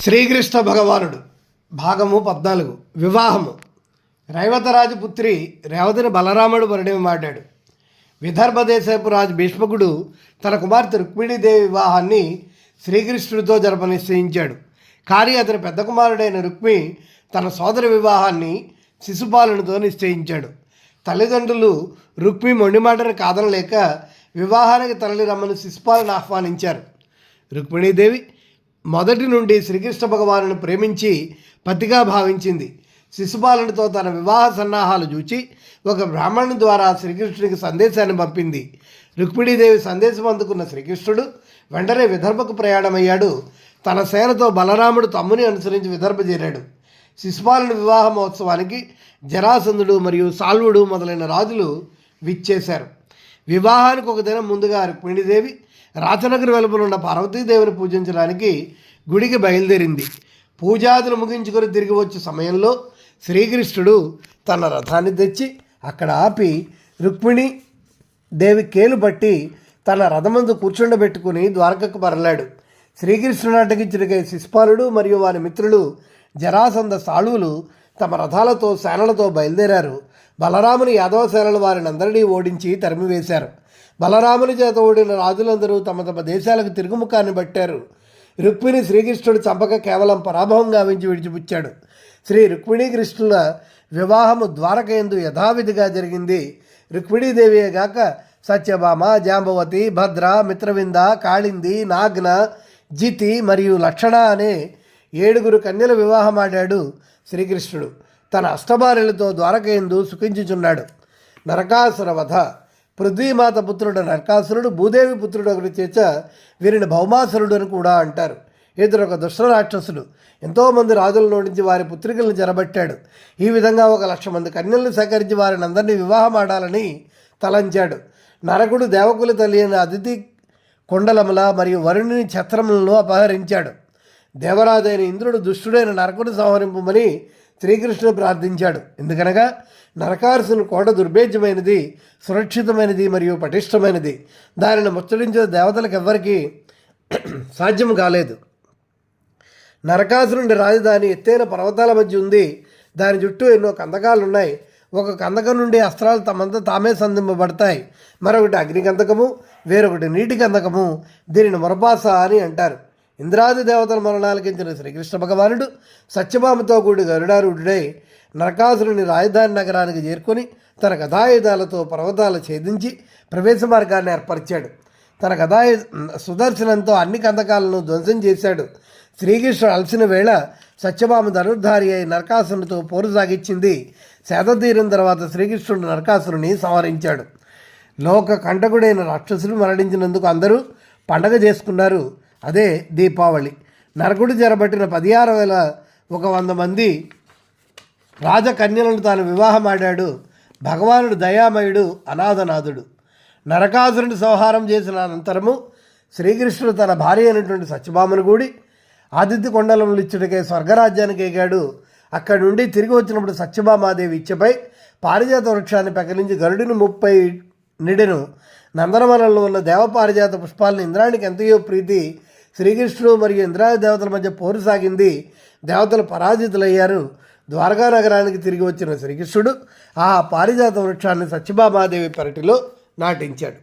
శ్రీకృష్ణ భగవానుడు భాగము 14 వివాహము. రైవతరాజు పుత్రి రేవతిని బలరాముడు పరిణయమాడాడు. విదర్భ దేశపు రాజు భీష్మకుడు తన కుమార్తె రుక్మిణీదేవి వివాహాన్ని శ్రీకృష్ణుడితో జరప నిశ్చయించాడు. కానీ అతని పెద్ద కుమారుడైన రుక్మి తన సోదరి వివాహాన్ని శిశుపాలునితో నిశ్చయించాడు. తల్లిదండ్రులు రుక్మి మొండిమాటను కాదనలేక వివాహానికి తరలి రమ్మని శిశుపాలను ఆహ్వానించారు. రుక్మిణీదేవి మొదటి నుండి శ్రీకృష్ణ భగవానుని ప్రేమించి పతిగా భావించింది. శిశుపాలునితో తన వివాహ సన్నాహాలు చూచి ఒక బ్రాహ్మణుని ద్వారా శ్రీకృష్ణుడికి సందేశాన్ని పంపింది. రుక్మిణీదేవి సందేశం అందుకున్న శ్రీకృష్ణుడు వెంటనే విదర్భకు ప్రయాణమయ్యాడు. తన సేనతో బలరాముడు తమ్ముని అనుసరించి విదర్భ చేరాడు. శిశుపాలుని వివాహ మహోత్సవానికి జరాసంధుడు మరియు సాల్వుడు మొదలైన రాజులు విచ్చేశారు. వివాహానికి ఒక దినం ముందుగా రుక్మిణీదేవి రాచనగరి వెలుపలున్న పార్వతీదేవిని పూజించడానికి గుడికి బయలుదేరింది. పూజాదులు ముగించుకొని తిరిగి వచ్చే సమయంలో శ్రీకృష్ణుడు తన రథాన్ని తెచ్చి అక్కడ ఆపి రుక్మిణి దేవి కేలు పట్టి తన రథమందు కూర్చుండబెట్టుకుని ద్వారకకు మరలాడు. శ్రీకృష్ణుడు అడ్డగించిన శిశుపాలుడు మరియు వారి మిత్రులు జరాసంధ సాళువులు తమ రథాలతో సేనలతో బయలుదేరారు. బలరాముని యాదవ సేనలు వారిని అందరినీ ఓడించి తరిమివేశారు. బలరాముని చేత ఓడిన రాజులందరూ తమ తమ దేశాలకు తిరుగుముఖాన్ని పట్టారు. రుక్మిణి శ్రీకృష్ణుడు చంపక కేవలం పరాభవం గావించి విడిచిపుచ్చాడు. శ్రీ రుక్మిణీ కృష్ణుల వివాహము ద్వారకయందు యథావిధిగా జరిగింది. రుక్మిణీదేవియే గాక సత్యభామ, జాంబవతి, భద్ర, మిత్రవింద, కాళింది, నాగ్న, జితి మరియు లక్షణ అనే 7 కన్యల వివాహమాడాడు శ్రీకృష్ణుడు. తన అష్టభార్యలతో ద్వారకయందు సుఖించుచున్నాడు. నరకాసుర వధ. పృథ్వీమాత పుత్రుడు నరకాసురుడు భూదేవి పుత్రుడు ఒకటి చేత వీరిని భౌమాసురుడు అని కూడా అంటారు. ఇతడు ఒక దుష్ట రాక్షసుడు. ఎంతోమంది రాజుల నుంచి వారి పుత్రికలను చెరబట్టాడు. ఈ విధంగా 1,00,000 మంది కన్యలను సేకరించి వారిని అందరినీ వివాహం ఆడాలని తలంచాడు. నరకుడు దేవకుల తల్లి అయిన అదితి కొండలముల మరియు వరుణుని ఛత్రములను అపహరించాడు. దేవరాజైన ఇంద్రుడు దుష్టుడైన నరకుడు సంహరింపమని శ్రీకృష్ణుడు ప్రార్థించాడు. ఎందుకనగా నరకాసుని కోట దుర్భేద్యమైనది, సురక్షితమైనది మరియు పటిష్టమైనది. దానిని ముచ్చటించిన దేవతలకు ఎవ్వరికీ సాధ్యం కాలేదు. నరకాసురుడి రాజధాని ఎత్తైన పర్వతాల మధ్య ఉంది. దాని చుట్టూ ఎన్నో కందకాలున్నాయి. ఒక కందకం నుండి అస్త్రాలు తమంతా తామే సంధింపబడతాయి. మరొకటి అగ్ని కందకము, వేరొకటి నీటి కందకము. దీనిని మొరపాస అని అంటారు. ఇంద్రాది దేవతల మరణాలకించిన శ్రీకృష్ణ భగవానుడు సత్యభామతో కూడి గరుడారూఢుడై నరకాసురుని రాజధాని నగరానికి చేరుకొని తన గదాయుధాలతో పర్వతాలు ఛేదించి ప్రవేశ మార్గాన్ని ఏర్పరిచాడు. తన సుదర్శనంతో అన్ని కందకాలను ధ్వంసం చేశాడు. శ్రీకృష్ణుడు అలసిన వేళ సత్యభామ ధనుర్ధారి అయి నరకాసురునితో పోరు సాగించింది. శాతతీరం తర్వాత శ్రీకృష్ణుడు నరకాసురుని సంహరించాడు. లోక కంటకుడైన రాక్షసులు మరణించినందుకు అందరూ పండగ చేసుకున్నారు. అదే దీపావళి. నరకుడు చెరబట్టిన 16,100 మంది రాజకన్యలను తాను వివాహమాడాడు. భగవానుడు దయామయుడు, అనాథనాథుడు. నరకాసురుని సంహారం చేసిన అనంతరము శ్రీకృష్ణుడు తన భార్య అయినటువంటి సత్యభామను కూడి ఆదిత్య కొండలములు ఇచ్చుడికై స్వర్గరాజ్యానికి ఎగాడు. అక్కడి నుండి తిరిగి వచ్చినప్పుడు సత్యభామాదేవి ఇచ్చపై పారిజాత వృక్షాన్ని పెకలించి గరుడిని 30 నిడెను. నందనవనంలో ఉన్న దేవపారిజాత పుష్పాలను ఇంద్రానికి ఎంతయో ప్రీతి. శ్రీకృష్ణుడు మరియు ఇంద్రాది దేవతల మధ్య పోరు సాగింది. దేవతలు పరాజితులయ్యారు. ద్వారకా నగరానికి తిరిగి వచ్చిన శ్రీకృష్ణుడు ఆ పారిజాత వృక్షాన్ని సత్యభామాదేవి పెరటిలో నాటించాడు.